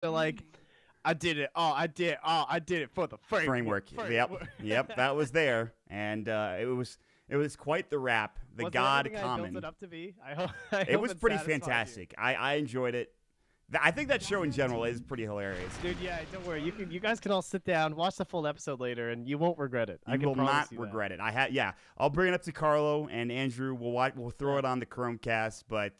They're like, I did it. Oh, I did. Oh, I did it for the framework. Yep. That was there, and it was quite the rap. The Was it God everything I Common. built it up to be? I hope. I It hope was it pretty satisfied fantastic. I enjoyed it. I think that show in general is pretty hilarious. you. Dude, yeah, don't worry. You guys can all sit down, watch the full episode later, and you won't regret it. I You can will promise not you regret it. I'll bring it up to Carlo and Andrew. We'll throw it on the Chromecast, but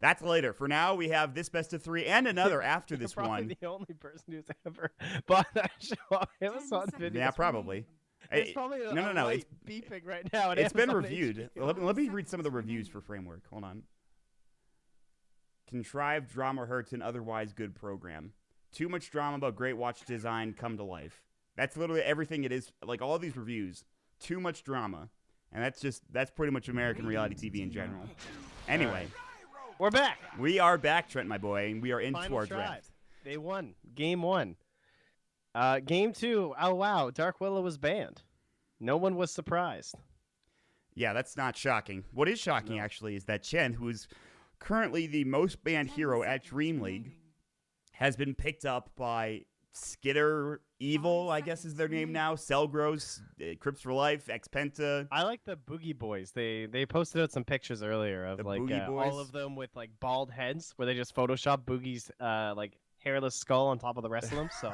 that's later. For now, we have this best of 3 and another after this You're probably one. the only person who's ever bought that show on Amazon video. Yeah, probably. It's probably a No. light beeping right now. It's been Amazon reviewed. HQ. Let me read some of the reviews for Framework. Hold on. Contrived drama hurts an otherwise good program. Too much drama but great watch design come to life. That's literally everything it is. Like all these reviews, too much drama, and that's pretty much American reality TV in general. Anyway, We're back. we are back, Trent, my boy, and we are into Final our drive. draft. They won. Game 1. Game 2. Oh, wow. Dark Willow was banned. No one was surprised. Yeah, that's not shocking. What is shocking, actually, is that Chen, who is currently the most banned hero at Dream League, has been picked up by Skitter Evil, I guess is their name now, Selgros, Crips for Life, Xpenta. I like the Boogie Boys. They posted out some pictures earlier of The like Boogie all Boys? of them with like bald heads, where they just Photoshop Boogie's like hairless skull on top of the rest of them. So,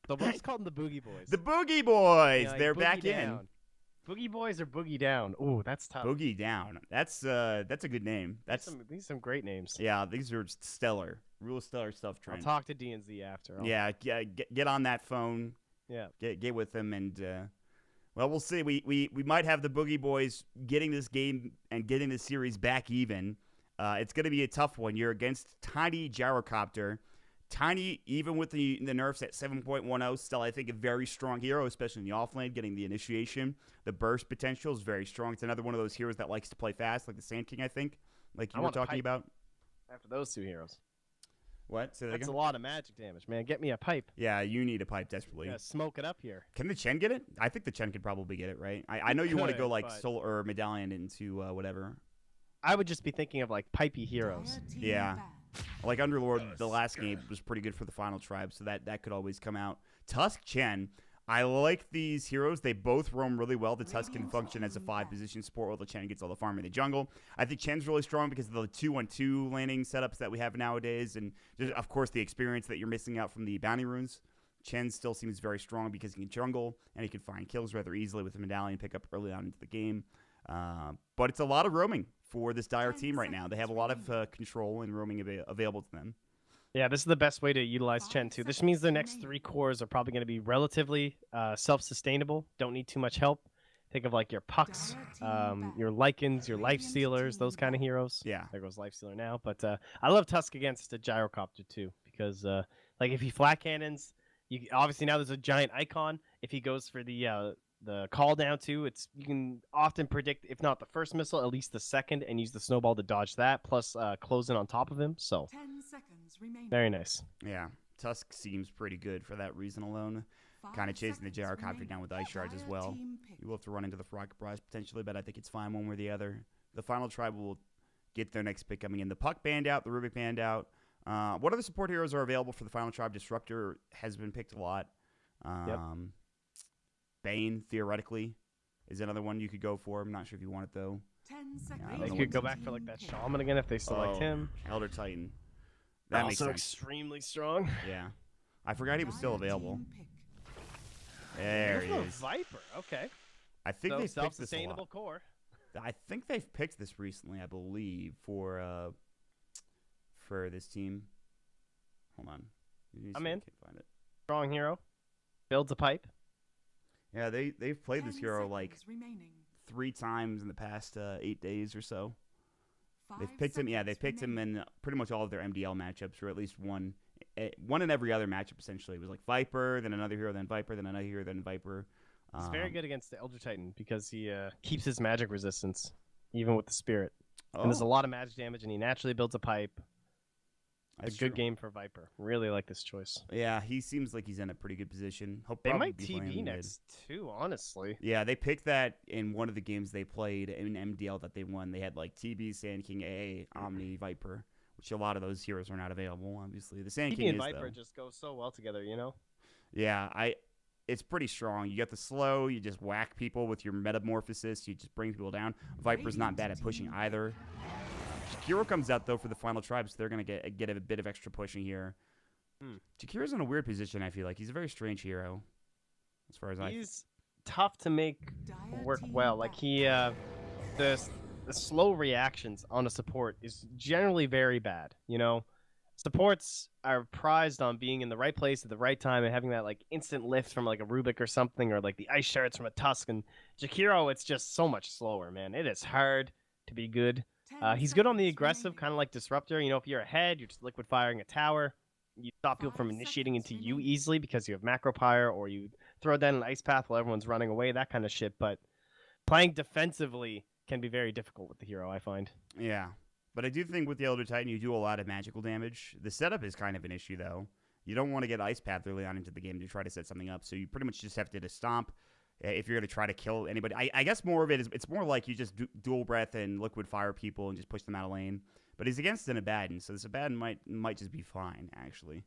we'll just call them the Boogie Boys. The Boogie Boys, Yeah, like they're Boogie back Down. in. Boogie Boys or Boogie Down? Ooh, that's tough. Boogie Down. That's a good name. These are some great names. Yeah, these are stellar, real stellar stuff. I'll Trent. talk to DNZ after. Yeah, get on that phone. Yeah. Get with them, and well, we'll see. We might have the Boogie Boys getting this game and getting this series back even. It's going to be a tough one. You're against Tiny Gyrocopter. Tiny, even with the nerfs at 7.10, still I think a very strong hero, especially in the offlane, getting the initiation. The burst potential is very strong. It's another one of those heroes that likes to play fast, like the Sand King, I think, like you were talking about. After those two heroes. What? Say that That's again? a lot of magic damage, man. Get me a pipe. Yeah, you need a pipe desperately. Yeah, smoke it up here. Can the Chen get it? I think the Chen could probably get it, right? I know you want to go like but- Soul or Medallion into whatever. I would just be thinking of like pipey heroes. Yeah. Like Underlord, the last game was pretty good for the final tribe, so that could always come out. Tusk Chen, I like these heroes. They both roam really well. The Tusk can function as a 5-position support while the Chen gets all the farm in the jungle. I think Chen's really strong because of the 2-1-2 laning setups that we have nowadays, and just, of course, the experience that you're missing out from the bounty runes. Chen still seems very strong because he can jungle, and he can find kills rather easily with the medallion pickup early on into the game. But it's a lot of roaming for this Dire team right now. They have a lot of control and roaming available to them. Yeah, this is the best way to utilize Chen too. This means their next 3 cores are probably going to be relatively self-sustainable. Don't need too much help. Think of like your Pucks, your Lycans, your Life Stealers, those kind of heroes. Yeah. There goes Life Stealer now. But I love Tusk against a Gyrocopter too because like if he flat cannons, obviously now there's a giant icon. If he goes for the call down too, you can often predict if not the first missile, at least the second, and use the snowball to dodge that. Plus close in on top of him. So 10 seconds remaining. very nice. Yeah. Tusk seems pretty good for that reason alone. Kind of chasing the Gyrocopter down with Ice Shards as well. You will have to run into the Rocket Barrage potentially, but I think it's fine one way or the other. The final tribe will get their next pick coming in. The Puck banned out, the Rubik banned out. What other support heroes are available for the final tribe? Disruptor has been picked a lot. Yep. Bane, theoretically, is another one you could go for. I'm not sure if you want it, though. 10 I seconds. don't They know could go back for like that Shaman again if they select him. Elder Titan. That makes Also sense. extremely strong. Yeah. I forgot he was still available. Team pick. There he There's is. no Viper. Okay. I think So they've picked this a self-sustainable lot. core. I think they've picked this recently, I believe, for this team. Hold on. I'm I in. can't find it. Strong hero. Builds a pipe. Yeah, they've played this 10 hero like seconds remaining. 3 times in the past 8 days or so. 5 They've picked him. Yeah, they seconds picked him remaining. in pretty much all of their MDL matchups, or at least one in every other matchup. Essentially, it was like Viper, then another hero, then Viper, then another hero, then Viper. He's very good against the Elder Titan because he keeps his magic resistance, even with the Spirit. And there's a lot of magic damage, and he naturally builds a pipe. A That's good true. game for Viper. Really like this choice. Yeah, he seems like he's in a pretty good position. He'll They probably might be playing TV mid. next too, honestly. Yeah, they picked that in one of the games they played in MDL that they won. They had like TB, Sand King, AA, Omni, Viper, which a lot of those heroes are not available, obviously. The Sand TB King and is, Viper though. just go so well together, you know? Yeah, it's pretty strong. You get the slow, you just whack people with your metamorphosis, you just bring people down. Viper's not bad at pushing either. Jakiro comes out, though, for the final tribe, so they're going to get a bit of extra pushing here. Jakiro's in a weird position, I feel like. He's a very strange hero, as far as He's tough to make work well. Like, the slow reactions on a support is generally very bad, you know? Supports are prized on being in the right place at the right time and having that like instant lift from like a Rubik or something, or like the ice shards from a Tusk. And Jakiro, it's just so much slower, man. It is hard to be good. He's good on the aggressive, kind of like Disruptor. You know, if you're ahead, you're just liquid firing a tower. You stop people from initiating into you easily because you have Macro Pyre, or you throw down an Ice Path while everyone's running away, that kind of shit. But playing defensively can be very difficult with the hero, I find. Yeah. But I do think with the Elder Titan, you do a lot of magical damage. The setup is kind of an issue, though. You don't want to get Ice Path early on into the game to try to set something up, so you pretty much just have to stomp if you're going to try to kill anybody. I guess more of it is, it's more like you just dual breath and liquid fire people and just push them out of lane. But he's against an Abaddon, so this Abaddon might just be fine, actually.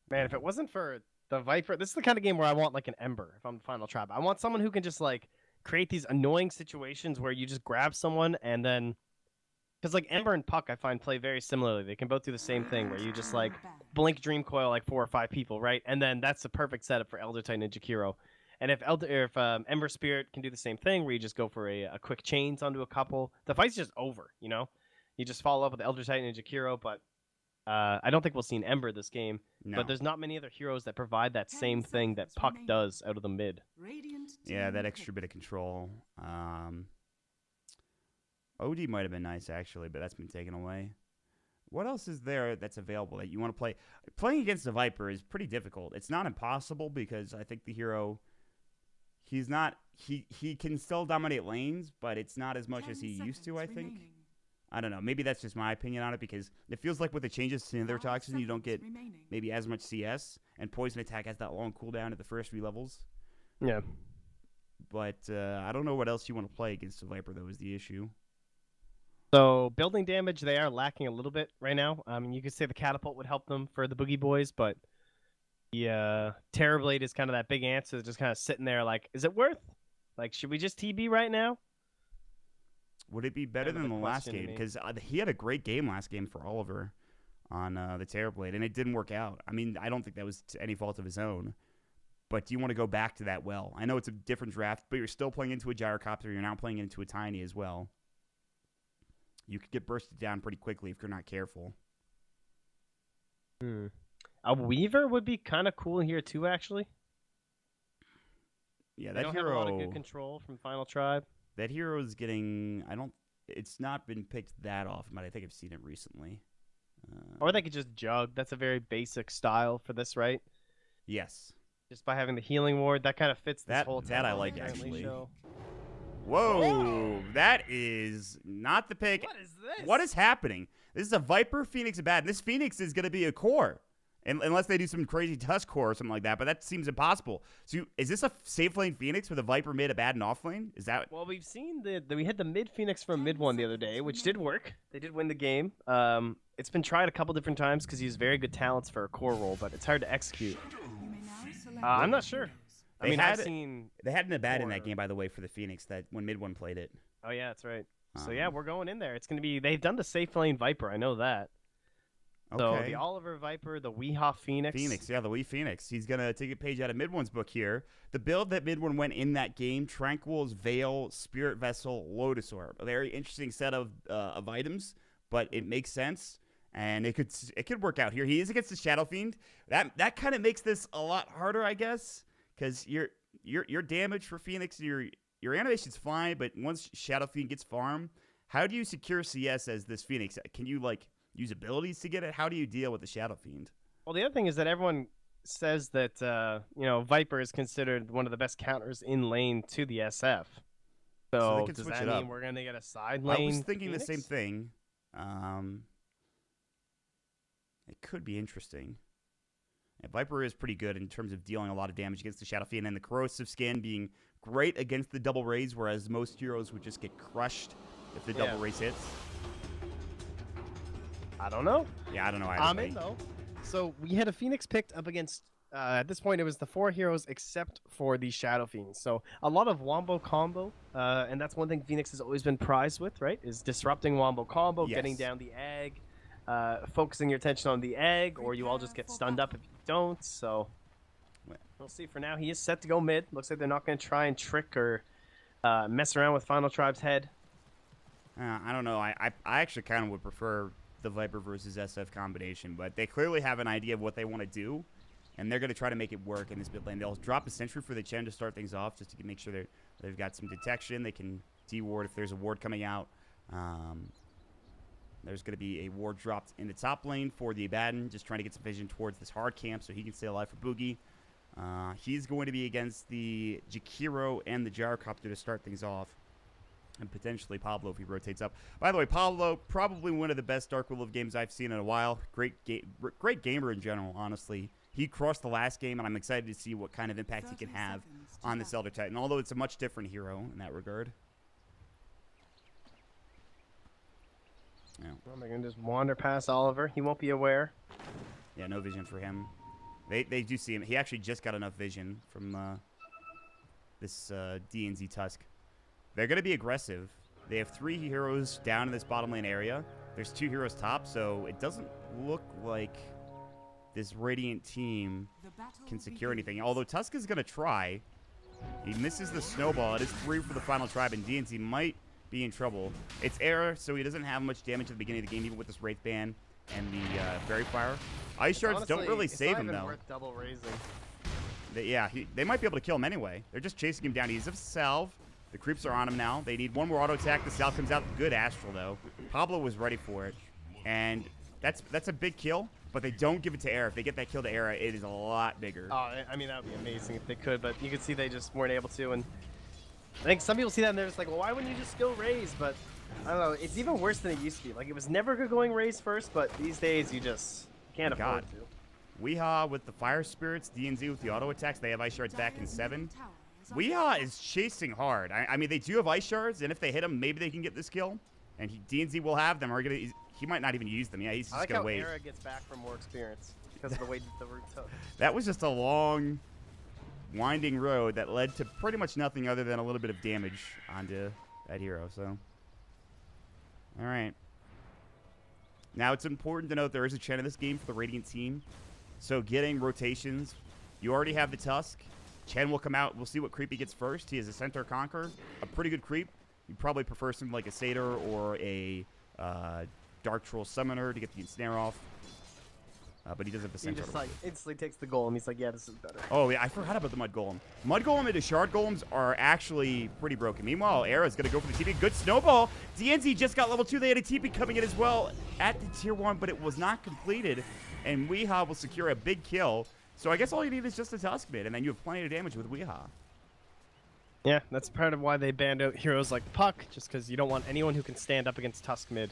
Man, if it wasn't for the Viper, this is the kind of game where I want like an Ember if I'm the final tribe. I want someone who can just like create these annoying situations where you just grab someone and then... Because, like, Ember and Puck, I find, play very similarly. They can both do the same thing, where you just, like, blink Dream Coil, like, 4 or 5 people, right? And then that's the perfect setup for Elder Titan and Jakiro. And if Ember Spirit can do the same thing, where you just go for a quick chains onto a couple, the fight's just over, you know? You just follow up with Elder Titan and Jakiro, but I don't think we'll see an Ember this game. No. But there's not many other heroes that provide that same thing that Puck does out of the mid. Yeah, that extra bit of control. OD might have been nice, actually, but that's been taken away. What else is there that's available that you want to play? Playing against the Viper is pretty difficult. It's not impossible because I think the hero, he can still dominate lanes, but it's not as much as he used to, I think. I don't know. Maybe that's just my opinion on it because it feels like with the changes to their toxin, you don't get maybe as much CS, and Poison Attack has that long cooldown at the first 3 levels. Yeah. But I don't know what else you want to play against the Viper, though, is the issue. So building damage, they are lacking a little bit right now. You could say the Catapult would help them for the Boogie Boys, but the Terrorblade is kind of that big answer that's just kind of sitting there like, is it worth? Like, should we just TB right now? Would it be better than the last game? Because he had a great game last game for Oliver on the Terrorblade, and it didn't work out. I mean, I don't think that was to any fault of his own. But do you want to go back to that well? I know it's a different draft, but you're still playing into a Gyrocopter. You're now playing into a Tiny as well. You could get bursted down pretty quickly if you're not careful. A Weaver would be kind of cool here too, actually. Yeah, they that don't hero. Have a lot of good control from Final Tribe. That hero is getting. It's not been picked that often, but I think I've seen it recently. Or they could just jug. That's a very basic style for this, right? Yes. Just by having the healing ward, that kind of fits this whole. That I like actually. Show. Whoa, that is not the pick. What is this? What is happening? This is a Viper Phoenix Abaddon. This Phoenix is going to be a core. Unless they do some crazy Tusk core or something like that, but that seems impossible. So is this a safe lane Phoenix with a Viper mid Abaddon off lane? Is that... Well, we've seen we had the mid Phoenix from mid one the other day, which did work. They did win the game. It's been tried a couple different times because he has very good talents for a core role, but it's hard to execute. I'm not sure. They had an Abaddon in that game, by the way, for the Phoenix that when mid one played it. Oh yeah, that's right. So yeah, we're going in there. It's gonna be. They've done the safe lane Viper. I know that. So the Oliver Viper, the Weehaw Phoenix. Yeah, the Wee Phoenix. He's going to take a page out of Mid-One's book here. The build that Mid-One went in that game, Tranquil's Veil, Spirit Vessel, Lotus Orb. A very interesting set of items, but it makes sense, and it could work out here. He is against the Shadow Fiend. That kind of makes this a lot harder, I guess, because your damage for Phoenix, your animation's fine, but once Shadow Fiend gets farm, how do you secure CS as this Phoenix? Can you, use abilities to get it? How do you deal with the Shadow Fiend? Well, the other thing is that everyone says that Viper is considered one of the best counters in lane to the SF. So does that mean we're gonna get a side lane? I was thinking Phoenix? the same thing. It could be interesting. Yeah, Viper is pretty good in terms of dealing a lot of damage against the Shadow Fiend, and the Corrosive Skin being great against the double raise, whereas most heroes would just get crushed if the double raise hits. I don't know. Yeah, I don't know either. I'm in though. So we had a Phoenix picked up against. At this point, it was the 4 heroes except for the Shadow Fiends. So a lot of Wombo combo, and that's one thing Phoenix has always been prized with, right? Is disrupting Wombo combo, getting Yes. down the egg, focusing your attention on the egg, or you all just get stunned up if you don't. So we'll see. For now, he is set to go mid. Looks like they're not going to try and trick or mess around with Final Tribe's head. I don't know. I actually kind of would prefer the Viper versus SF combination, but they clearly have an idea of what they want to do, and they're going to try to make it work in this mid lane. They'll drop a sentry for the Chen to start things off, just to make sure they've got some detection. They can de-ward if there's a ward coming out. There's going to be a ward dropped in the top lane for the Abaddon, just trying to get some vision towards this hard camp so he can stay alive for Boogie. He's going to be against the Jakiro and the Gyrocopter to start things off. And potentially Pablo if he rotates up. By the way, Pablo, probably one of the best Dark Will of games I've seen in a while. Great gamer in general, honestly. He crushed the last game, and I'm excited to see what kind of impact he can have on this Elder Titan, although it's a much different hero in that regard. Yeah. Well, they're going to just wander past Oliver. He won't be aware. Yeah, no vision for him. They do see him. He actually just got enough vision from this DNZ Tusk. They're going to be aggressive. They have 3 heroes down in this bottom lane area. There's 2 heroes top, so it doesn't look like this Radiant team can secure anything. Although Tusk is going to try. He misses the snowball. It is 3 for the Final Tribe, and DNZ might be in trouble. It's air, so he doesn't have much damage at the beginning of the game, even with this Wraith Band and the Fairy Fire. Ice Shards Honestly, don't really save him, though. Worth double raising. They might be able to kill him anyway. They're just chasing him down. He's a salve. The creeps are on him now. They need one more auto attack. The salve comes out. Good Astral, though. Pablo was ready for it. And that's a big kill, but they don't give it to Era. If they get that kill to Era, it is a lot bigger. Oh, I mean, that would be amazing if they could, but you could see they just weren't able to. And I think some people see that and they're just like, well, why wouldn't you just go raise? But I don't know. It's even worse than it used to be. Like, it was never good going raise first, but these days you just can't afford to. Weehaw with the Fire Spirits, DNZ with the auto attacks. They have Ice Shards back in 7. Weehaw is chasing hard. I mean, they do have Ice Shards, and if they hit him, maybe they can get this kill. And DNZ will have them. He might not even use them. Yeah, he's just going to wait. I like how Era gets back for more experience because of the way the route took. That was just a long, winding road that led to pretty much nothing other than a little bit of damage onto that hero. So, all right. Now, it's important to note there is a Chen in this game for the Radiant team. So, getting rotations. You already have the Tusk. Chen will come out. We'll see what creep he gets first. He has a Centaur Conqueror, a pretty good creep. You probably prefer something like a Satyr or a Dark Troll Summoner to get the Ensnare off. But he does have the Centaur. He just like instantly takes the Golem. He's like, yeah, this is better. Oh, yeah, I forgot about the Mud Golem. Mud Golem and the Shard Golems are actually pretty broken. Meanwhile, Era's going to go for the TP. Good snowball. DNZ just got level 2. They had a TP coming in as well at the tier 1, but it was not completed. And Weehaw will secure a big kill. So I guess all you need is just a Tusk mid, and then you have plenty of damage with Weehaw. Yeah, that's part of why they banned out heroes like Puck, just because you don't want anyone who can stand up against Tusk mid.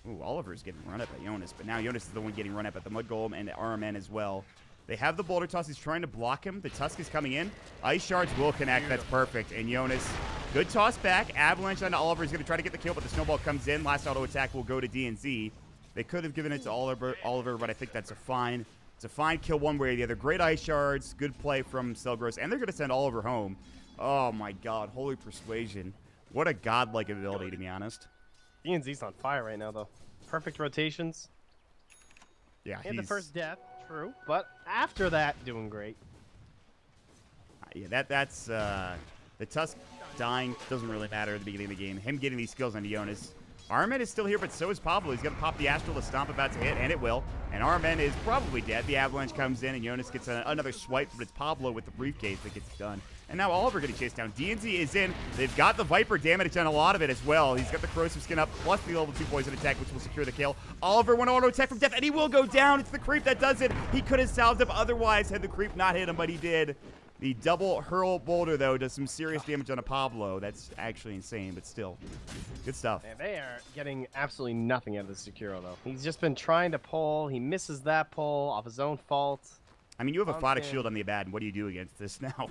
Ooh, Oliver's getting run up at Jonas, but now Jonas is the one getting run up at the Mud Golem and the RMN as well. They have the Boulder Toss. He's trying to block him. The Tusk is coming in. Ice Shards will connect. That's perfect. And Jonas, good toss back. Avalanche onto Oliver. He's going to try to get the kill, but the snowball comes in. Last auto attack will go to DNZ. They could have given it to Oliver, but I think that's a fine. It's a fine kill one way or the other. Great Ice Shards. Good play from Selgros. And they're going to send Oliver home. Oh, my God. Holy Persuasion. What a godlike ability, to be honest. DNZ's on fire right now, though. Perfect rotations. Yeah, and the first death, true. But after that, doing great. Yeah, that's the Tusk dying doesn't really matter at the beginning of the game. Him getting these skills on Jonas. Armen is still here, but so is Pablo. He's going to pop the Astral, the Stomp about to hit, and it will. And Armen is probably dead. The Avalanche comes in, and Jonas gets another swipe, but it's Pablo with the briefcase that gets it done. And now Oliver getting chased down. DNZ is in. They've got the Viper damage on a lot of it as well. He's got the Corrosive Skin up, plus the level 2 poison attack, which will secure the kill. Oliver went auto attack from death, and he will go down. It's the creep that does it. He could have salved up otherwise had the creep not hit him, but he did. The double hurl boulder, though, does some serious damage on a Pablo. That's actually insane, but still. Good stuff. And they are getting absolutely nothing out of this Sekiro, though. He's just been trying to pull. He misses that pull off his own fault. I mean, you have a Photic Shield on the Abaddon. What do you do against this now?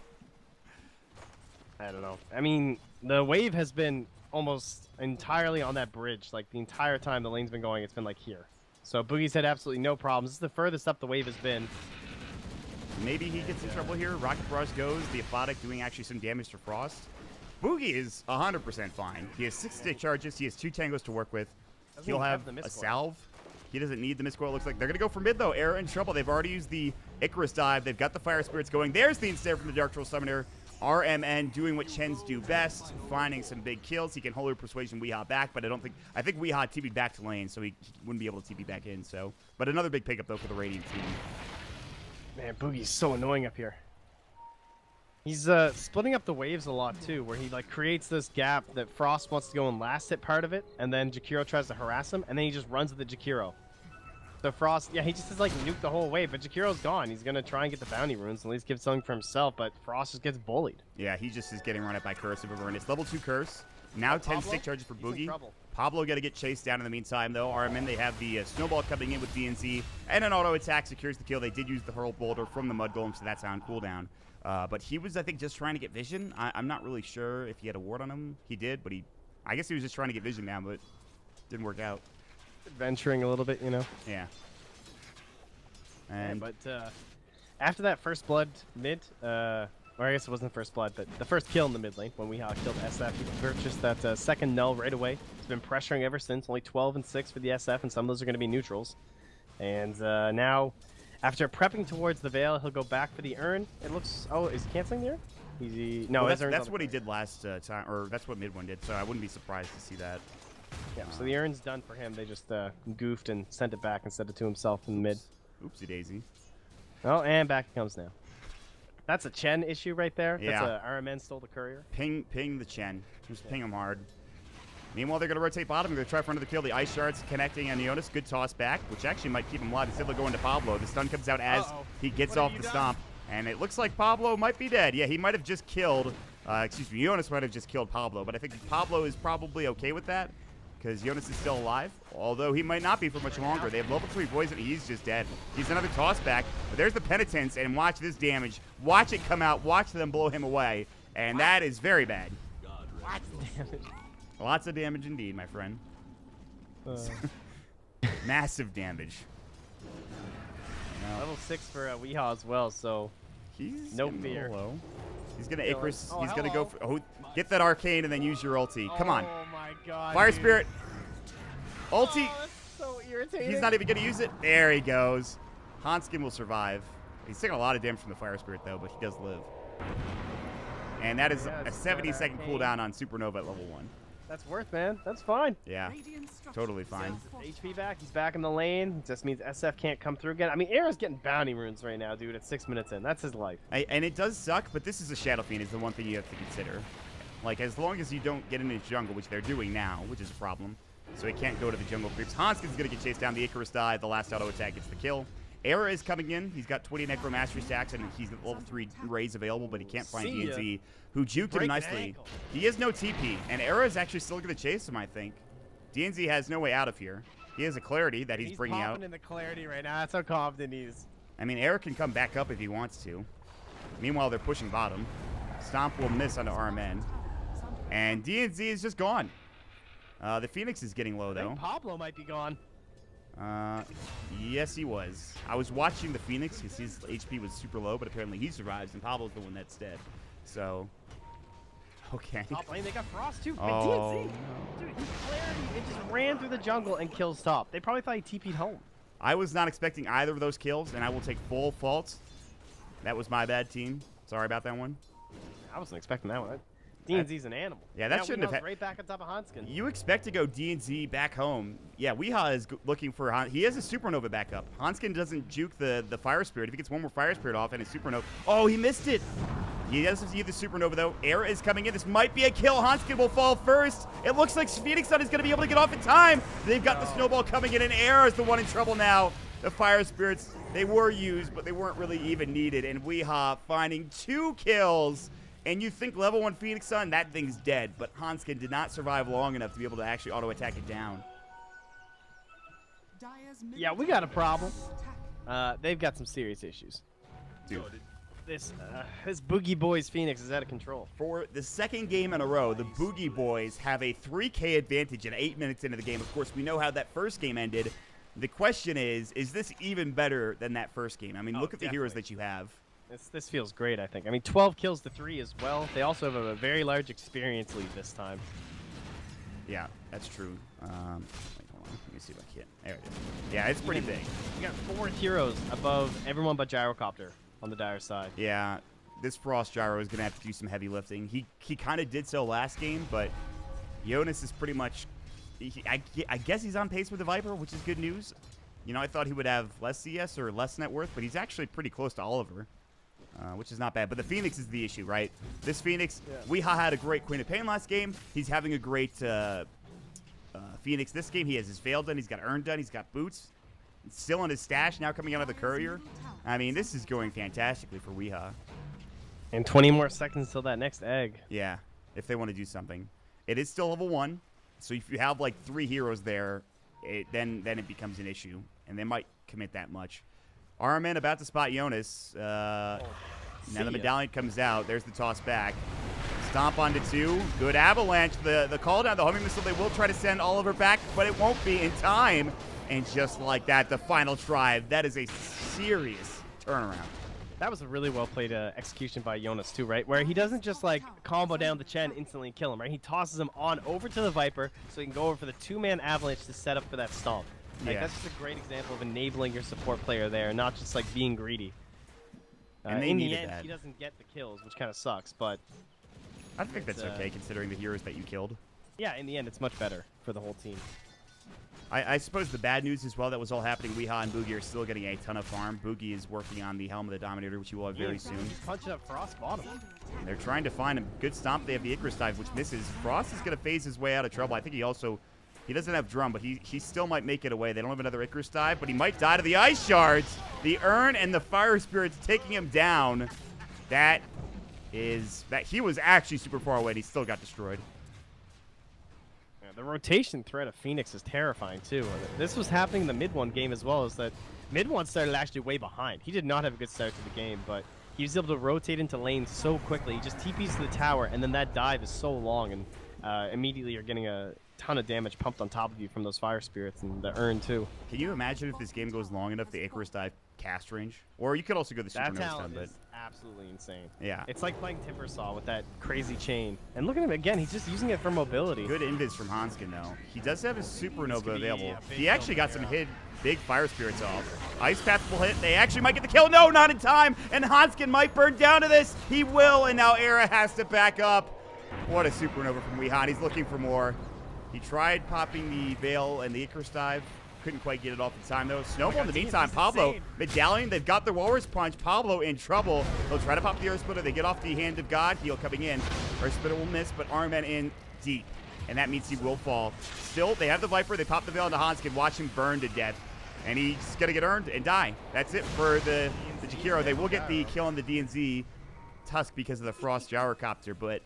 I don't know. I mean, the wave has been almost entirely on that bridge. Like, the entire time the lane's been going, it's been, like, here. So Boogie's had absolutely no problems. This is the furthest up the wave has been. Maybe he gets in trouble here. Rocket Barrage goes. The Aphotic doing actually some damage to Frost. Boogie is 100% fine. He has 6 stick charges. He has 2 tangos to work with. He'll have a salve. He doesn't need the miscoil. It looks like they're going to go for mid, though. Era in trouble. They've already used the Icarus dive. They've got the Fire Spirits going. There's the Ensnare from the Dark Troll Summoner. RMN doing what Chens do best, finding some big kills. He can Holy Persuasion Weehaw back, but I think Weehaw TP'd back to lane, so he wouldn't be able to TP back in. So, but another big pickup, though, for the Radiant team. Man, Boogie's so annoying up here. He's splitting up the waves a lot, too, where he, like, creates this gap that Frost wants to go and last hit part of it, and then Jakiro tries to harass him, and then he just runs with the Jakiro. So Frost, yeah, he just has, like, nuked the whole wave, but Jakiro's gone. He's going to try and get the bounty runes, at least give something for himself, but Frost just gets bullied. Yeah, he just is getting run up by Curse of Avernus. Level 2 Curse. Now 10 Pablo? stick charges for He's in Boogie. trouble. Pablo got to get chased down in the meantime, though. RMN, they have the Snowball coming in with DNZ, and an auto attack secures the kill. They did use the Hurl Boulder from the Mud Golem, so that's on cooldown. But he was, I think, just trying to get vision. I'm not really sure if he had a ward on him. He did, but I guess he was just trying to get vision now, but didn't work out. Adventuring a little bit, you know? Yeah. And yeah, but after that first blood mid, or I guess it wasn't the first blood, but the first kill in the mid lane when we killed SF, he purchased that second null right away. He's been pressuring ever since. Only 12 and 6 for the SF, and some of those are going to be neutrals. And now, after prepping towards the Veil, he'll go back for the urn. It looks. Oh, is he canceling the urn? No, well, that's what he did last time, or that's what mid one did. So I wouldn't be surprised to see that. Yeah. So the urn's done for him. They just goofed and sent it back instead of to himself in the mid. Oopsie daisy. Oh, and back it comes now. That's a Chen issue right there. Yeah. That's a RMN stole the courier. Ping the Chen. Just ping him hard. Meanwhile, they're going to rotate bottom. They're going to try for another kill. The Ice Shards connecting on Jonas. Good toss back, which actually might keep him alive. Instead, they'll go into Pablo. The stun comes out as he gets off the stomp. And it looks like Pablo might be dead. Yeah, he might have just killed, Jonas might have just killed Pablo. But I think Pablo is probably okay with that, because Jonas is still alive, although he might not be for much longer. They have level 3 poison. He's just dead. He's another toss back. But there's the Penitence, and watch this damage. Watch it come out. Watch them blow him away. And that is very bad. Lots of damage. Lots of damage indeed, my friend. Massive damage. Level 6 for Weehaw as well, so he's no fear. Low. He's going to Icarus. Oh, he's going to go for... get that Arcane and then use your ulti. Come on. Oh, my God. Fire dude. Spirit. Ulti. Oh, that's so irritating. He's not even going to use it. There he goes. Hanskin will survive. He's taking a lot of damage from the Fire Spirit, though, but he does live. And that is a 70-second cooldown on Supernova at level 1. That's worth, man. That's fine. Yeah, totally fine. HP back. He's back in the lane. It just means SF can't come through again. I mean, Era's getting bounty runes right now, dude, at 6 minutes in. That's his life. And it does suck, but this is a Shadow Fiend is the one thing you have to consider. Like, as long as you don't get into jungle, which they're doing now, which is a problem, so he can't go to the jungle creeps. Hanskin's going to get chased down. The Icarus dive. The last auto attack gets the kill. Era is coming in. He's got 20 Necromastery stacks, and he's got level 3 Rays available, but he can't find DNZ, who juked him nicely. He has no TP, and Era is actually still going to chase him, I think. DNZ has no way out of here. He has a Clarity that he's bringing out. He's in the Clarity right now. That's how confident he is. I mean, Era can come back up if he wants to. Meanwhile, they're pushing bottom. Stomp will miss onto RMN. And DNZ is just gone. The Phoenix is getting low, I though. think Pablo might be gone. Yes, he was. I was watching the Phoenix because his HP was super low, but apparently he survives, and Pablo's the one that's dead. So, okay. Top lane, they got Frost too. But Oh, DNZ, dude, his Clarity, it just ran through the jungle and killed top. They probably thought he TP'd home. I was not expecting either of those kills, and I will take full fault. That was my bad, team. Sorry about that one. I wasn't expecting that one. DNZ's an animal. Yeah, that shouldn't have right back on top of Hanskin. You expect to go DNZ back home. Yeah, Weehaw is looking for... He has a Supernova backup. Hanskin doesn't juke the Fire Spirit. If he gets one more Fire Spirit off and a Supernova... Oh, he missed it! He doesn't see the Supernova, though. Era is coming in. This might be a kill. Hanskin will fall first. It looks like Phoenix Sun is going to be able to get off in time. They've got the Snowball coming in, and Era is the one in trouble now. The Fire Spirits, they were used, but they weren't really even needed. And Weehaw finding 2 kills. And you think level 1 Phoenix Sun, that thing's dead. But Hanskin did not survive long enough to be able to actually auto-attack it down. Yeah, we got a problem. They've got some serious issues. Dude. This Boogie Boys Phoenix is out of control. For the second game in a row, the Boogie Boys have a 3K advantage at 8 minutes into the game. Of course, we know how that first game ended. The question is this even better than that first game? I mean, Oh, look at the heroes definitely. that you have. This feels great, I think. I mean, 12 kills to 3 as well. They also have a very large experience lead this time. Yeah, that's true. Wait, hold on. Let me see if I can. There it is. Yeah, it's pretty big. You got 4 heroes above everyone but Gyrocopter on the Dire side. Yeah, this Frost Gyro is going to have to do some heavy lifting. He kind of did so last game, but Jonas is pretty much... I guess he's on pace with the Viper, which is good news. You know, I thought he would have less CS or less net worth, but he's actually pretty close to Oliver, which is not bad. But the Phoenix is the issue, right? This Phoenix, Weeha had a great Queen of Pain last game. He's having a great Phoenix this game. He has his Veil done. He's got Urn done. He's got Boots. Still in his stash, now coming out of the Courier. I mean, this is going fantastically for Weeha. And 20 more seconds till that next egg. Yeah, if they want to do something. It is still level 1, so if you have like 3 heroes there, then it becomes an issue, and they might commit that much. Armin about to spot Jonas. Now the medallion comes out. There's the toss back. Stomp onto 2. Good avalanche. The call down, the homing missile, they will try to send Oliver back, but it won't be in time. And just like that, the final tribe. That is a serious turnaround. That was a really well played execution by Jonas too, right? Where he doesn't just like combo down the Chen instantly and kill him, right? He tosses him on over to the Viper so he can go over for the 2-man avalanche to set up for that stomp. Like, Yeah. that's just a great example of enabling your support player there, not just like being greedy. And they in needed the end, that. he doesn't get the kills, which kind of sucks, but I think that's It's, okay considering the heroes that you killed. yeah, in the end, it's much better for the whole team. I suppose the bad news as well that was all happening, Weeha and Boogie are still getting a ton of farm. Boogie is working on the Helm of the Dominator, which he will have very soon. He's punching up Frost bottom. They're trying to find a good stomp. They have the Icarus dive, which misses. Frost is going to phase his way out of trouble. I think he doesn't have drum, but he still might make it away. They don't have another Icarus dive, but he might die to the ice shards. The Urn and the Fire Spirit's taking him down. That he was actually super far away, and he still got destroyed. Yeah, the rotation threat of Phoenix is terrifying too. This was happening in the mid-1 game as well, is that mid-1 started actually way behind. He did not have a good start to the game, but he was able to rotate into lane so quickly. He just TPs to the tower, and then that dive is so long, and immediately you're getting a ton of damage pumped on top of you from those Fire Spirits and the Urn too. Can you imagine if this game goes long enough, the Icarus dive cast range? Or you could also go the That Supernova stun, talent but is absolutely insane. yeah. It's like playing Timbersaw with that crazy chain. And look at him again, he's just using it for mobility. Good invis from Hanskin, though. He does have his Supernova could be available. a big He actually got some kill. big Fire Spirits off. Ice Path will hit. They actually might get the kill. No, not in time. And Hanskin might burn down to this. He will, and now Era has to back up. What a Supernova from Weehan. He's looking for more. He tried popping the Veil and the Icarus dive. Couldn't quite get it off in time, though. Snowball in the meantime. Pablo, Medallion, they've got the Walrus Punch. Pablo in trouble. He'll try to pop the Earth Splitter. They get off the Hand of God. Heal coming in. Earth Splitter will miss, but Armman in deep. And that means he will fall. Still, they have the Viper. They pop the Veil into Hanskin. Watch him burn to death. And he's going to get earned and die. That's it for the Jakiro. They will get the kill on the DNZ Tusk because of the Frost Gyrocopter, but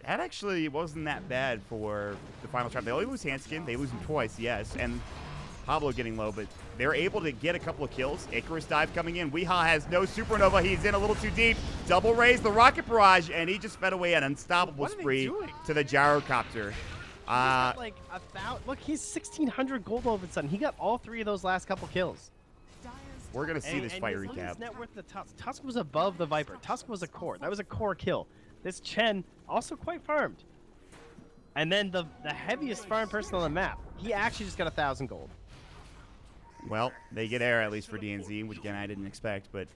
that actually wasn't that bad for the final trap. They only lose Hanskin. They lose him twice, yes. And Pablo getting low, but they're able to get a couple of kills. Icarus dive coming in. Weeha has no Supernova. He's in a little too deep. Double raise the Rocket Barrage, and he just fed away an unstoppable What are they spree doing? to the Gyrocopter. He's got like look, he's 1,600 gold all of a sudden. He got all 3 of those last couple kills. We're going to see this fight look at recap. his net worth to Tusk. Tusk was above the Viper. Tusk was a core. That was a core kill. This Chen also quite farmed. And then the heaviest farm person on the map, he actually just got 1,000 gold. Well, they get air at least for DNZ, which again I didn't expect, but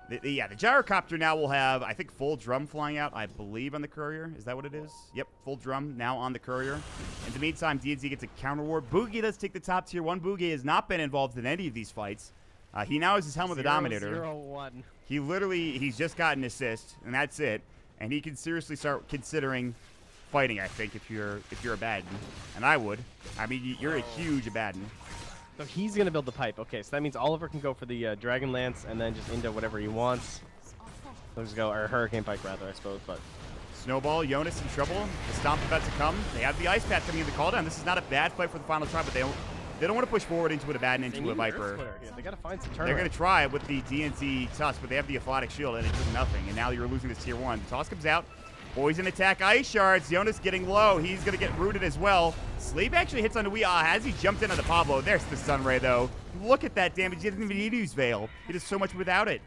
the Gyrocopter now will have, I think, full drum flying out, I believe, on the Courier. Is that what it is? Yep, full drum now on the Courier. In the meantime, DNZ gets a counter ward. Boogie does take the top tier 1. Boogie has not been involved in any of these fights. He now has his Helm of the Dominator. 0-0-1. He's just got an assist, and that's it. And he can seriously start considering fighting, I think, if you're a Abaddon. And I would. I mean, you're a huge Abaddon. So he's going to build the pipe. Okay, so that means Oliver can go for the Dragon Lance and then just into whatever he wants. Let's go, or Hurricane Pike rather, I suppose. But Snowball, Jonas in trouble. The Stomp's about to come. They have the Ice Path coming in the call down. This is not a bad fight for the final try, but they don't want to push forward into an Abaddon, into a Viper. They got to find some turnaround. They're going to try with the DNZ Tusk, but they have the Aphotic Shield, and it does nothing. And now you're losing this tier 1. The toss comes out. Poison attack, ice shards. Jonas getting low. He's going to get rooted as well. Sleep actually hits onto Weehaw as he jumped in on the Pablo. There's the Sunray, though. Look at that damage. He doesn't even need to use Veil. He does so much without it.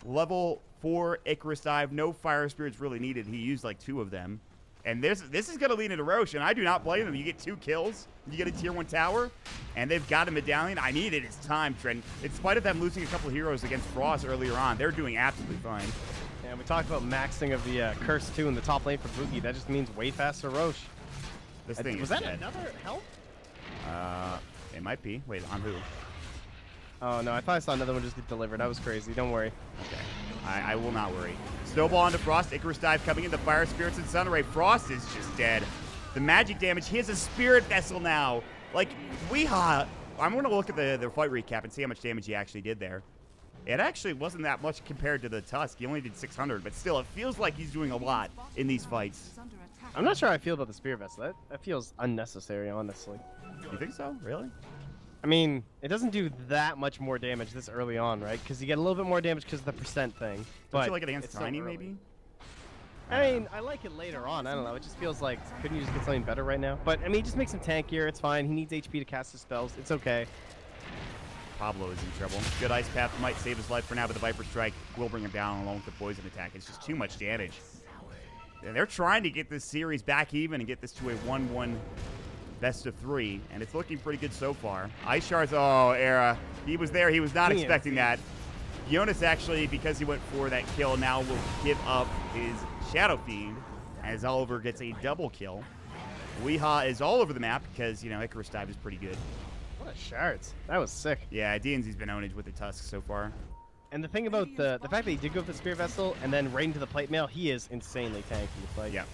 Level 4 Icarus Dive. No Fire Spirits really needed. He used like 2 of them. And this is going to lead into Roche, and I do not blame him. You get 2 kills. You get a tier 1 tower, and they've got a medallion. I need it. It's time, Trent. In spite of them losing a couple of heroes against Frost earlier on, they're doing absolutely fine. And we talked about maxing of the Curse 2 in the top lane for Boogie. That just means way faster Roche. This thing was is that dead. another help? It might be. Wait, on who? Oh, no, I thought I saw another one just get delivered. That was crazy. Don't worry. Okay. I will not worry. Snowball onto Frost. Icarus Dive coming into Fire Spirits and Sunray. Frost is just dead. The magic damage. He has a Spirit Vessel now. Like, Weehaw. I'm going to look at the fight recap and see how much damage he actually did there. It actually wasn't that much compared to the Tusk. He only did 600, but still, it feels like he's doing a lot in these fights. I'm not sure how I feel about the Spirit Vessel. That feels unnecessary, honestly. You think so? Really? I mean, it doesn't do that much more damage this early on, right? Because you get a little bit more damage because of the percent thing. Don't But you like it against it's so Tiny, early. maybe? I mean, I like it later on. I don't know. It just feels like, couldn't you just get something better right now? But, I mean, just makes him tankier. It's fine. He needs HP to cast his spells. It's okay. Pablo is in trouble. Good Ice Path might save his life for now, but the Viper Strike will bring him down along with the Poison attack. It's just too much damage. And they're trying to get this series back even and get this to a 1-1 best of 3, and it's looking pretty good so far. Ice Shards, oh, Era. He was there. He was not expecting that. Jonas actually, because he went for that kill, now will give up his Shadow Fiend as Oliver gets a double kill. Weehaw is all over the map because, you know, Icarus Dive is pretty good. What a shards. That was sick. Yeah, DNZ's been owned with the Tusk so far. And the thing about the fact that he did go for the Spirit Vessel and then right into the Plate Mail, he is insanely tanky. Like, Yeah.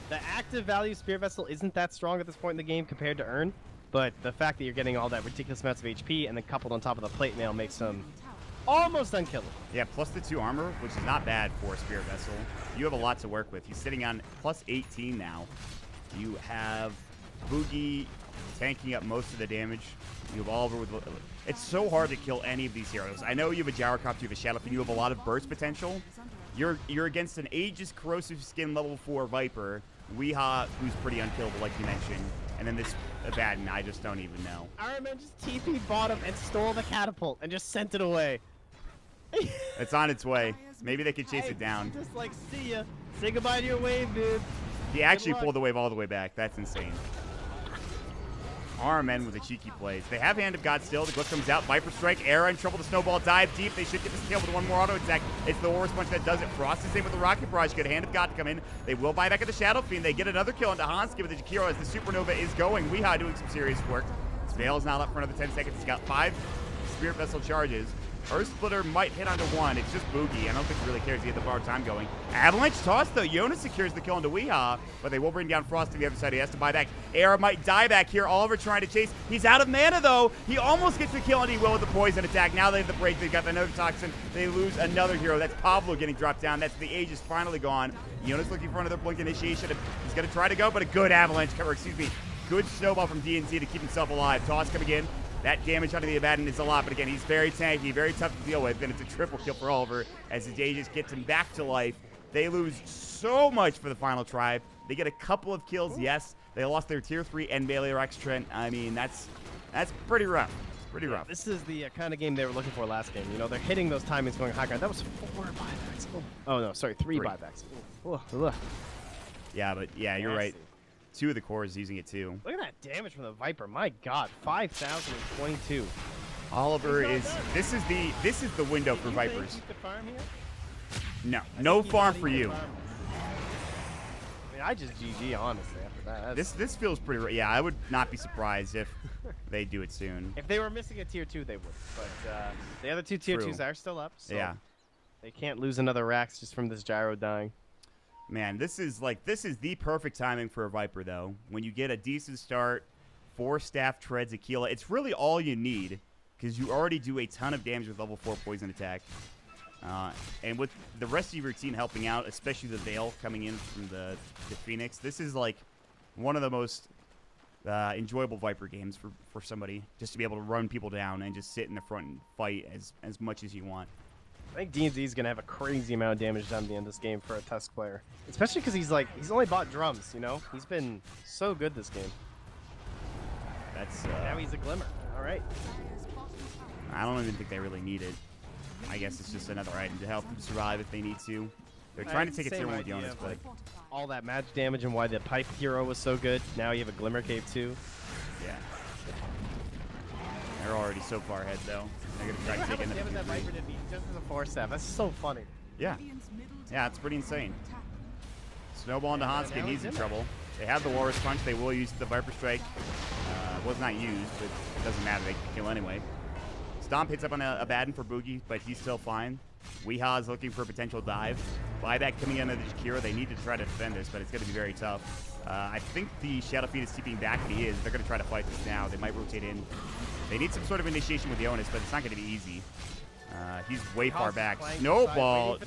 the active value Spirit Vessel isn't that strong at this point in the game compared to Earn, but the fact that you're getting all that ridiculous amounts of HP and then coupled on top of the Plate Mail makes him almost unkillable. Yeah, plus the 2 armor, which is not bad for a Spirit Vessel. You have a lot to work with. He's sitting on plus 18 now. You have Boogie tanking up most of the damage. You have Oliver with... It's so hard to kill any of these heroes. I know you have a Gyrocopter, you have a Shadow Fiend, you have a lot of burst potential. You're against an Aegis Corrosive Skin level 4 Viper, Weehaw, who's pretty unkillable, like you mentioned, and then this Abaddon, I just don't even know. Iron Man just TP bottom and stole the catapult and just sent it away. It's on its way. Maybe they could chase it down. Just like, see ya. Say goodbye to your wave, dude. He actually luck. pulled the wave all the way back. That's insane. RMN with the cheeky plays. They have Hand of God still. The Glyph comes out. Viper Strike. Era in trouble. The Snowball dive deep. They should get this kill with one more auto attack. It's the Horus Punch that does it. Frost is in with the Rocket Barrage. Good Hand of God to come in. They will buy back at the Shadow Fiend. They get another kill into Hanski with the Jakiro as the Supernova is going. Weehaw doing some serious work. Veil is not up for another 10 seconds. He's got 5 Spirit Vessel charges. Earth Splitter might hit onto 1. It's just Boogie. I don't think he really cares. He had the bar time going. Avalanche toss, though. Jonas secures the kill into Weehaw, but they will bring down Frost to the other side. He has to buy back. Era might die back here. Oliver trying to chase. He's out of mana, though. He almost gets the kill, and he will with the Poison attack. Now they have the break. They've got another Toxin. They lose another hero. That's Pablo getting dropped down. That's the Aegis finally gone. Jonas looking for another Blink Initiation. He's going to try to go, but a good Avalanche cover. Excuse me. Good Snowball from DNZ to keep himself alive. Toss coming in. That damage onto the Abaddon is a lot, but again, he's very tanky, very tough to deal with, and it's a triple kill for Oliver as the Aegis gets him back to life. They lose so much for the final tribe. They get a couple of kills, yes. They lost their tier 3 and melee Rex Trent. I mean, that's pretty rough. Pretty rough. This is the kind of game they were looking for last game. You know, they're hitting those timings going high ground. That was 4 buybacks. Oh, no, sorry, 3 buybacks. Ugh. Yeah, but yeah, you're right. Nasty. 2 of the cores using it too. Look at that damage from the Viper. My God, 5,022. Oliver is. This is the window for You Vipers. think you could farm here? No, I no think farm he for could you. farm. I mean, I just GG honestly after that. This feels pretty. Yeah, I would not be surprised if they do it soon. If they were missing a tier 2, they would. But the other 2 tier True. 2s are still up. So Yeah. they can't lose another Rax just from this gyro dying. Man, this is the perfect timing for a Viper, though. When you get a decent start, 4 staff treads, Aquila, it's really all you need because you already do a ton of damage with level 4 poison attack. And with the rest of your team helping out, especially the Veil coming in from the Phoenix, this is like one of the most enjoyable Viper games for somebody, just to be able to run people down and just sit in the front and fight as much as you want. I think D&Z is gonna have a crazy amount of damage done at the end of this game for a Tusk player, especially because he's only bought drums. You know, he's been so good this game. That's Now he's a glimmer. All right. I don't even think they really need it. I guess it's just another item to help them survive if they need to. They're trying to take a tier 1 with Jonas, but like, all that magic damage and why the pipe hero was so good. Now you have a glimmer cave too. yeah. They're already so far ahead though. They're gonna try to take another that Viper did beat just as a 4-7. That's so funny. Yeah. Yeah, it's pretty insane. Snowball into Hanski, and he's in trouble. They have the Walrus Punch. They will use the Viper Strike. Was not used, but it doesn't matter. They can kill anyway. Stomp hits up on a Baden for Boogie, but he's still fine. Weeha is looking for a potential dive. Buyback coming into the Jakiro. They need to try to defend this, but it's going to be very tough. I think the Shadow Fiend is keeping back, and he is. They're going to try to fight this now. They might rotate in. They need some sort of initiation with Jonas, but it's not going to be easy. He's way far back. Snowball,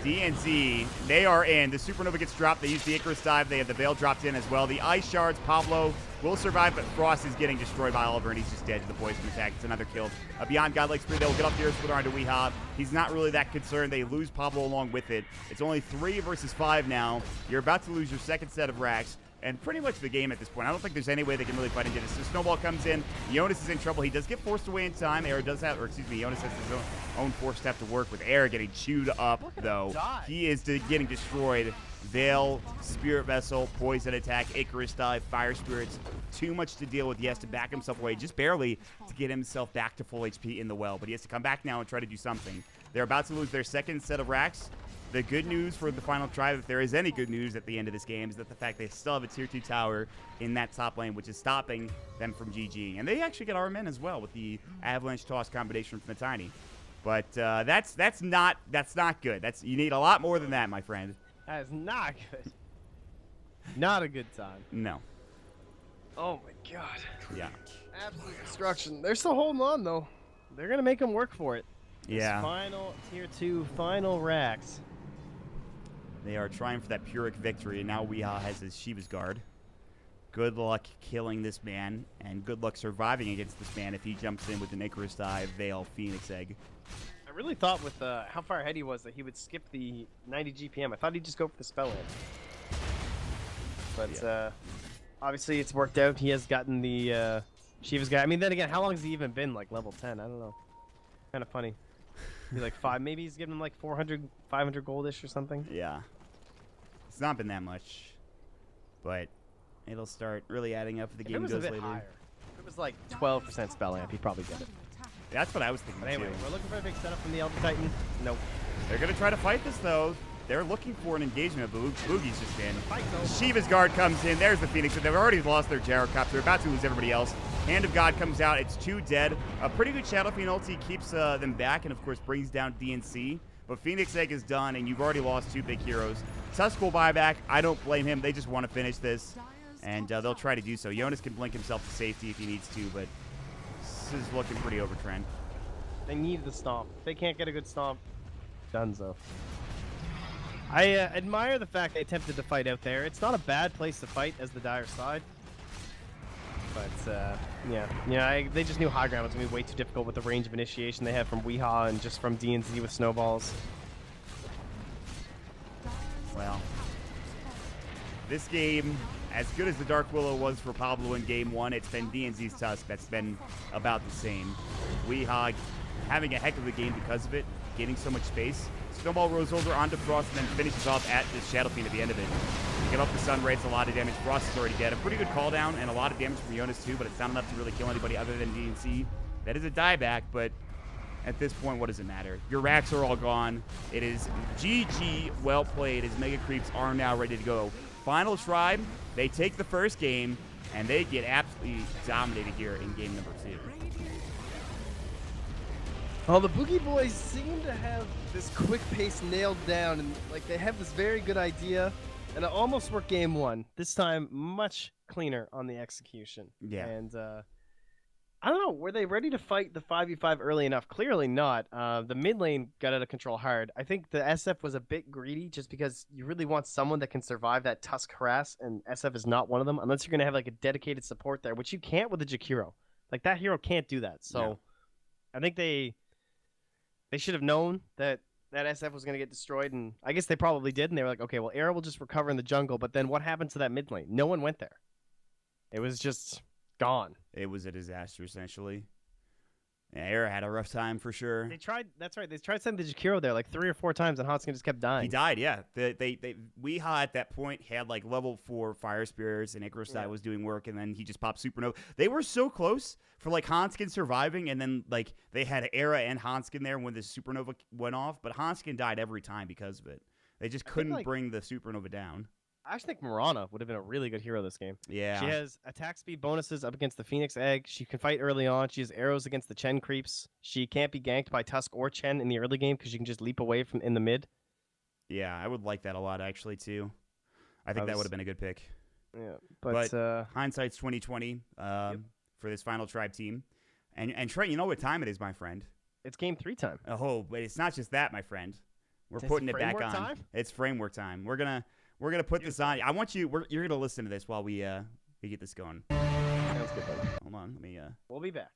DNZ, they are in. The Supernova gets dropped. They use the Icarus dive. They have the Veil dropped in as well. The Ice Shards, Pablo will survive, but Frost is getting destroyed by Oliver, and he's just dead to the poison attack. It's another kill. Beyond Godlike Spirit, they'll get off the Earth Splitter onto Weeha. He's not really that concerned. They lose Pablo along with it. It's only 3 versus 5 now. You're about to lose your second set of racks. And pretty much the game at this point. I don't think there's any way they can really fight into this. So Snowball comes in. Jonas is in trouble. He does get forced away in time. Air does have, or excuse me, Jonas has his own force step to work with. Air getting chewed up, though. He is getting destroyed. Veil, Spirit Vessel, Poison Attack, Icarus Dive, Fire Spirits. Too much to deal with. He has to back himself away just barely to get himself back to full HP in the well. But he has to come back now and try to do something. They're about to lose their second set of racks. The good news for the final tribe, if there is any good news at the end of this game, is that the fact they still have a tier 2 tower in that top lane, which is stopping them from GGing. And they actually get RMN as well with the Avalanche Toss combination from the Tiny. But that's not good. You need a lot more than that, my friend. That is not good. Not a good time. No. Oh my god. Yeah. Absolute destruction. They're still holding on though. They're gonna make them work for it. Yeah. This final tier 2 final racks. They are trying for that Pyrrhic victory, and now Weeha has his Shiva's Guard. Good luck killing this man, and good luck surviving against this man if he jumps in with an Icarus Dive, Veil, Phoenix Egg. I really thought with how far ahead he was that he would skip the 90 GPM. I thought he'd just go for the spell in. But Yeah. Obviously it's worked out. He has gotten the Shiva's Guard. I mean, then again, how long has he even been like level 10? I don't know. Kind of funny. Be like 5, maybe he's giving him like 400, 500 goldish or something. Yeah. It's not been that much, but it'll start really adding up if the game goes later. Higher. If it was like 12% spell amp, he'd probably get it. That's what I was thinking But anyway, too. we're looking for a big setup from the Elder Titan. Nope. They're going to try to fight this, though. They're looking for an engagement. Boogie's just in. Fight, though. Shiva's Guard comes in. There's the Phoenix. They've already lost their Gyrocopter. They're about to lose everybody else. Hand of God comes out. It's 2 dead. A pretty good Shadow Fiend ulti keeps them back and, of course, brings down DNC. But Phoenix Egg is done, and you've already lost 2 big heroes. Tusk will buy back. I don't blame him. They just want to finish this, and they'll try to do so. Jonas can blink himself to safety if he needs to, but this is looking pretty over trend. They need the stomp. If they can't get a good stomp, Dunzo. I admire the fact they attempted to fight out there. It's not a bad place to fight as the Dire side. But, they just knew high ground was going to be way too difficult with the range of initiation they had from Weeha and just from DNZ with snowballs. Well, this game, as good as the Dark Willow was for Pablo in Game 1, it's been DNZ's Tusk that's been about the same. Weeha having a heck of a game because of it, gaining so much space. Snowball rolls over onto Frost and then finishes off at the Shadow Fiend at the end of it. Get off the Sun Rays, a lot of damage. Frost is already dead. A pretty good call down and a lot of damage from Jonas too, but it's not enough to really kill anybody other than DNC. That is a dieback, but at this point, what does it matter? Your racks are all gone. It is GG, well played, as Mega Creeps are now ready to go. Final Tribe, they take the first game, and they get absolutely dominated here in game number 2. Well, the Boogie Boys seem to have this quick pace nailed down, and like they have this very good idea, and it almost worked game 1. This time, much cleaner on the execution. Yeah. And I don't know, were they ready to fight the 5v5 early enough? Clearly not. The mid lane got out of control hard. I think the SF was a bit greedy, just because you really want someone that can survive that Tusk harass, and SF is not one of them, unless you're gonna have like a dedicated support there, which you can't with the Jakiro. Like that hero can't do that. So, No. I think they They should have known that SF was going to get destroyed, and I guess they probably did, and they were like, okay, well, Era will just recover in the jungle, but then what happened to that mid lane? No one went there. It was just gone. It was a disaster, essentially. Yeah, Era had a rough time for sure. They tried. That's right. They tried sending the Jakiro there like 3 or 4 times, and Hanskin just kept dying. He died, yeah. Weehaw at that point had like level 4 fire spirits, and Icarus was doing work, and then he just popped supernova. They were so close for like Hanskin surviving, and then like they had Era and Hanskin there when the supernova went off, but Hanskin died every time because of it. They just couldn't bring the supernova down. I actually think Mirana would have been a really good hero this game. Yeah. She has attack speed bonuses up against the Phoenix Egg. She can fight early on. She has arrows against the Chen creeps. She can't be ganked by Tusk or Chen in the early game because she can just leap away from in the mid. Yeah, I would like that a lot, actually, too. I think that would have been a good pick. Yeah, but hindsight's 2020 for this final tribe team. And Trent, you know what time it is, my friend? It's game 3 time. Oh, but it's not just that, my friend. We're putting it back on. Time? It's framework time. We're gonna put this on. I want you. You're gonna listen to this while we get this going. Sounds good, buddy. Hold on. Let me. We'll be back.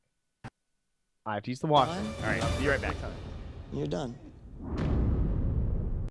I have to use the water. All right. Be right back. You're done.